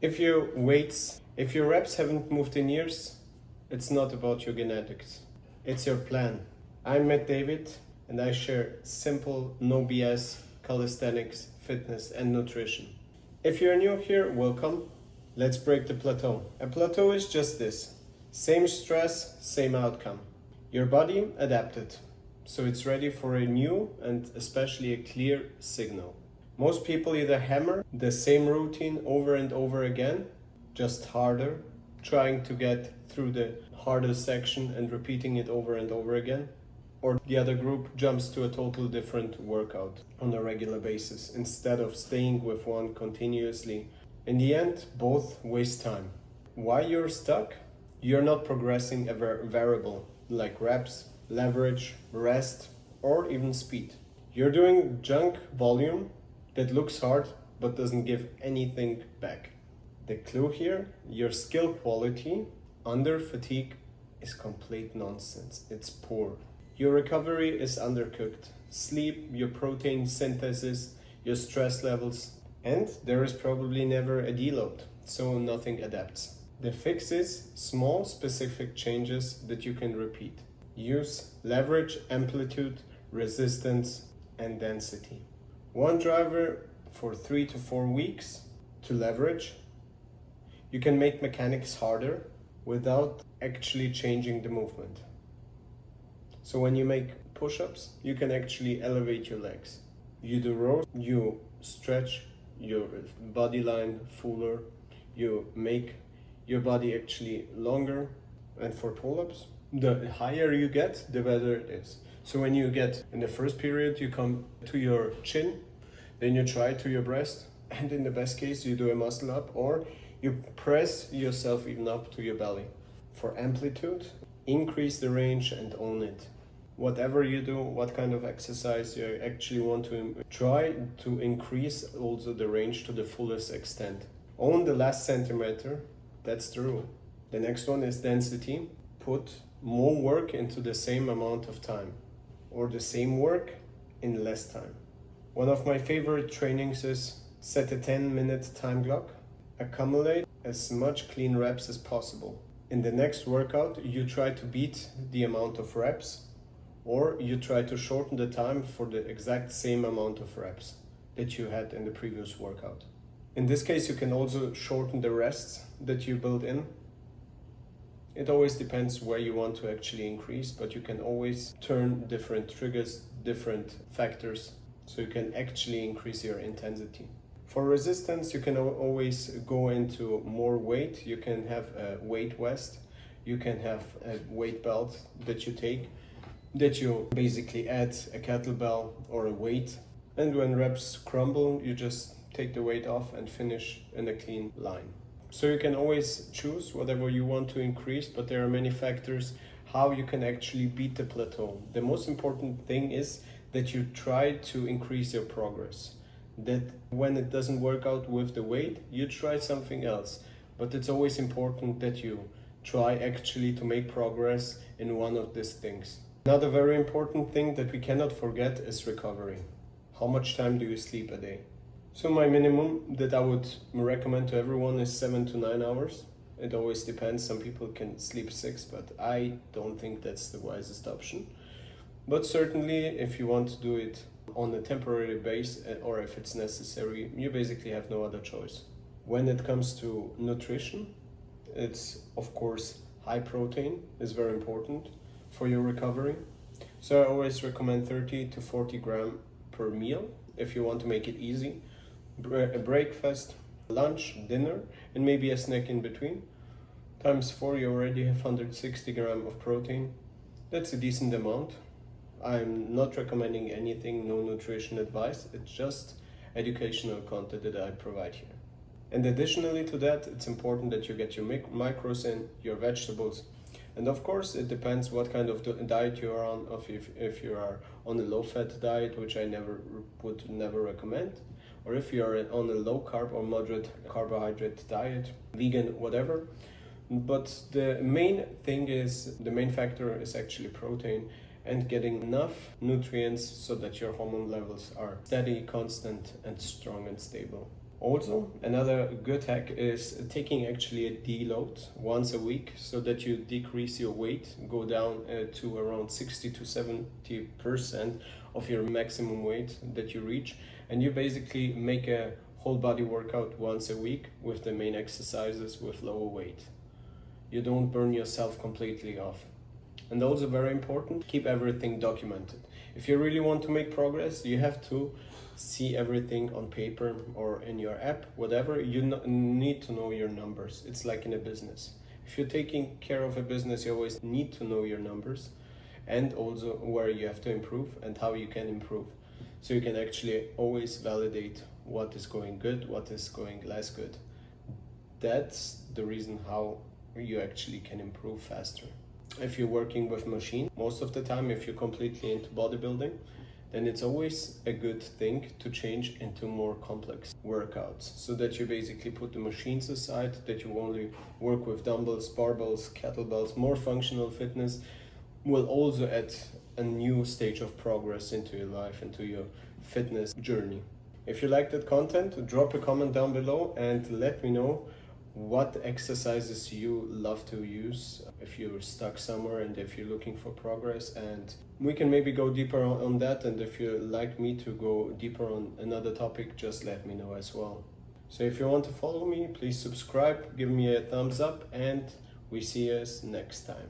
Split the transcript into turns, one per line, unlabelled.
If your reps haven't moved in years, it's not about your genetics. It's your plan. I'm Matt David, and I share simple, no BS calisthenics, fitness, and nutrition. If you're new here, welcome. Let's break the plateau. A plateau is just this: same stress, same outcome. Your body adapted, so it's ready for a new and especially a clear signal. Most people either hammer the same routine over and over again, just harder, trying to get through the harder section and repeating it over and over again, or the other group jumps to a total different workout on a regular basis instead of staying with one continuously. In the end, both waste time. Why you're stuck? You're not progressing a variable like reps, leverage, rest, or even speed. You're doing junk volume that looks hard but doesn't give anything back. The clue here: your skill quality under fatigue is complete nonsense. It's poor. Your recovery is undercooked. Sleep, your protein synthesis, your stress levels, and there is probably never a deload, so nothing adapts. The fix is small specific changes that you can repeat. Use leverage, amplitude, resistance, and density. One driver for 3 to 4 weeks to leverage. You can make mechanics harder without actually changing the movement. So when you make push-ups, you can actually elevate your legs. You do rows, you stretch your body line fuller, you make your body actually longer. And for pull-ups, the higher you get, the better it is. So when you get in the first period, you come to your chin, then you try to your breast, and in the best case, you do a muscle up, or you press yourself even up to your belly. For amplitude, increase the range and own it. Whatever you do, what kind of exercise you actually want to try to increase also the range to the fullest extent. Own the last centimeter, that's the rule. The next one is density. Put more work into the same amount of time, or the same work in less time. One of my favorite trainings is set a 10-minute time clock, accumulate as much clean reps as possible. In the next workout, you try to beat the amount of reps, or you try to shorten the time for the exact same amount of reps that you had in the previous workout. In this case, you can also shorten the rests that you build in. It always depends where you want to actually increase, but you can always turn different triggers, different factors, so you can actually increase your intensity. For resistance, you can always go into more weight. You can have a weight vest, you can have a weight belt that you take, that you basically add a kettlebell or a weight. And when reps crumble, you just take the weight off and finish in a clean line. So you can always choose whatever you want to increase, but there are many factors how you can actually beat the plateau. The most important thing is that you try to increase your progress. That when it doesn't work out with the weight, you try something else. But it's always important that you try actually to make progress in one of these things. Another very important thing that we cannot forget is recovery. How much time do you sleep a day? So my minimum that I would recommend to everyone is 7 to 9 hours. It always depends. Some people can sleep 6, but I don't think that's the wisest option. But certainly if you want to do it on a temporary base, or if it's necessary, you basically have no other choice. When it comes to nutrition, it's of course high protein is very important for your recovery. So I always recommend 30 to 40 grams per meal if you want to make it easy. A breakfast, lunch, dinner, and maybe a snack in between. Times 4, you already have 160 grams of protein. That's a decent amount. I'm not recommending anything, no nutrition advice. It's just educational content that I provide here. And additionally to that, it's important that you get your macros in, your vegetables. And of course, it depends what kind of diet you are on. If you are on a low-fat diet, which I would never recommend, or if you are on a low-carb or moderate carbohydrate diet, vegan, whatever. But the main factor is actually protein and getting enough nutrients so that your hormone levels are steady, constant, and strong and stable. Also, another good hack is taking actually a deload once a week so that you decrease your weight, go down to around 60 to 70% of your maximum weight that you reach, and you basically make a whole body workout once a week with the main exercises with lower weight. You don't burn yourself completely off. And also very important, keep everything documented. If you really want to make progress, you have to see everything on paper or in your app, whatever. You need to know your numbers. It's like in a business. If you're taking care of a business, you always need to know your numbers and also where you have to improve and how you can improve. So you can actually always validate what is going good, what is going less good. That's the reason how you actually can improve faster. If you're working with machine, most of the time, if you're completely into bodybuilding, then it's always a good thing to change into more complex workouts so that you basically put the machines aside, that you only work with dumbbells, barbells, kettlebells. More functional fitness will also add a new stage of progress into your life, into your fitness journey. If you like that content, drop a comment down below and let me know what exercises you love to use if you're stuck somewhere and if you're looking for progress, and we can maybe go deeper on that. And if you like me to go deeper on another topic, just let me know as well. So if you want to follow me, please subscribe, give me a thumbs up, and we see us next time.